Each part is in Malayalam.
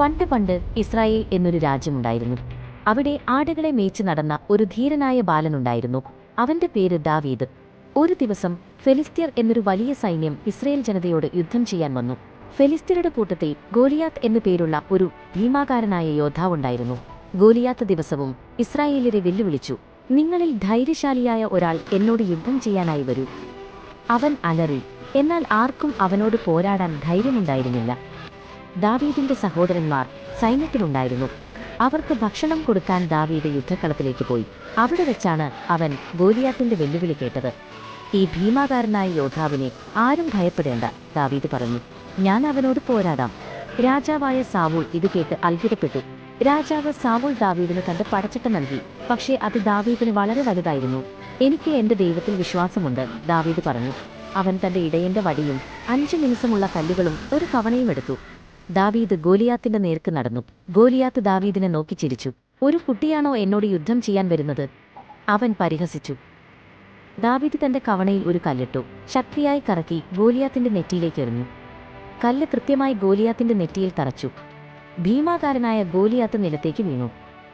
പണ്ട് പണ്ട് ഇസ്രായേൽ എന്നൊരു രാജ്യമുണ്ടായിരുന്നു. അവിടെ ആടുകളെ മേയ്ച്ചു നടന്ന ഒരു ധീരനായ ബാലനുണ്ടായിരുന്നു. അവന്റെ പേര് ദാവീദ്. ഒരു ദിവസം ഫെലിസ്ത്യർ എന്നൊരു വലിയ സൈന്യം ഇസ്രായേൽ ജനതയോട് യുദ്ധം ചെയ്യാൻ വന്നു. ഫെലിസ്ത്യരുടെ കൂട്ടത്തിൽ ഗോലിയാത്ത് എന്നു പേരുള്ള ഒരു ഭീമാകാരനായ യോദ്ധാവുണ്ടായിരുന്നു. ഗോലിയാത്ത് ദിവസവും ഇസ്രായേലിയരെ വെല്ലുവിളിച്ചു, "നിങ്ങളിൽ ധൈര്യശാലിയായ ഒരാൾ എന്നോട് യുദ്ധം ചെയ്യാനായി വരൂ." അവൻ അലറി. എന്നാൽ ആർക്കും അവനോട് പോരാടാൻ ധൈര്യമുണ്ടായിരുന്നില്ല. ദാവീദിന്റെ സഹോദരന്മാർ സൈന്യത്തിലുണ്ടായിരുന്നു. അവർക്ക് ഭക്ഷണം കൊടുക്കാൻ ദാവീദ് യുദ്ധക്കളത്തിലേക്ക് പോയി. അവിടെ വെച്ചാണ് അവൻ ഗോലിയാത്തിന്റെ വെല്ലുവിളി കേട്ടത്. "ഈ ഭീമാകാരനായ യോദ്ധാവിനെ ആരും ഭയപ്പെടേണ്ട," ദാവീദ് പറഞ്ഞു. "ഞാൻ അവനോട് പോരാടാം." രാജാവായ സാവൂൾ ഇത് കേട്ട് അത്ഭുതപ്പെട്ടു. രാജാവ് സാവൂൾ ദാവീദിന് തന്റെ പടച്ചട്ട നൽകി. പക്ഷേ അത് ദാവീദിന് വളരെ വലുതായിരുന്നു. "എനിക്ക് എന്റെ ദൈവത്തിൽ വിശ്വാസമുണ്ട്," ദാവീദ് പറഞ്ഞു. അവൻ തന്റെ ഇടയന്റെ വടിയും 5 മിനുസമുള്ള കല്ലുകളും ഒരു കവണയും എടുത്തു. ദാവീദ് ഗോലിയാത്തിന്റെ നേർക്ക് നടന്നു. ഗോലിയാത്ത് ദാവീദിനെ നോക്കി ചിരിച്ചു. "ഒരു കുട്ടിയാണോ എന്നോട് യുദ്ധം ചെയ്യാൻ വരുന്നത്?" അവൻ പരിഹസിച്ചു. ദാവീദ് തന്റെ കവണയിൽ ഒരു കല്ലിട്ടു. ശക്തിയായി കറക്കി ഗോലിയാത്തിന്റെ നെറ്റിയിലേക്ക് എറിഞ്ഞു. കല്ല് കൃത്യമായി ഗോലിയാത്തിന്റെ നെറ്റിയിൽ തറച്ചു. ഭീമാകാരനായ ഗോലിയാത്ത് നിലത്തേക്ക് വീണു.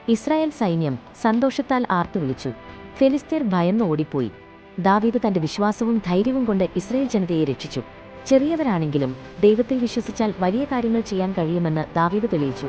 ഇസ്രായേൽ സൈന്യം സന്തോഷത്താൽ ആർത്തു വിളിച്ചു. ഫെലിസ്ത്യർ ഭയന്ന് ഓടിപ്പോയി. ദാവീദ് തന്റെ വിശ്വാസവും ധൈര്യവും കൊണ്ട് ഇസ്രായേൽ ജനതയെ രക്ഷിച്ചു. ചെറിയവരാണെങ്കിലും ദൈവത്തിൽ വിശ്വസിച്ചാൽ വലിയ കാര്യങ്ങൾ ചെയ്യാൻ കഴിയുമെന്ന് ദാവീദ് തെളിയിച്ചു.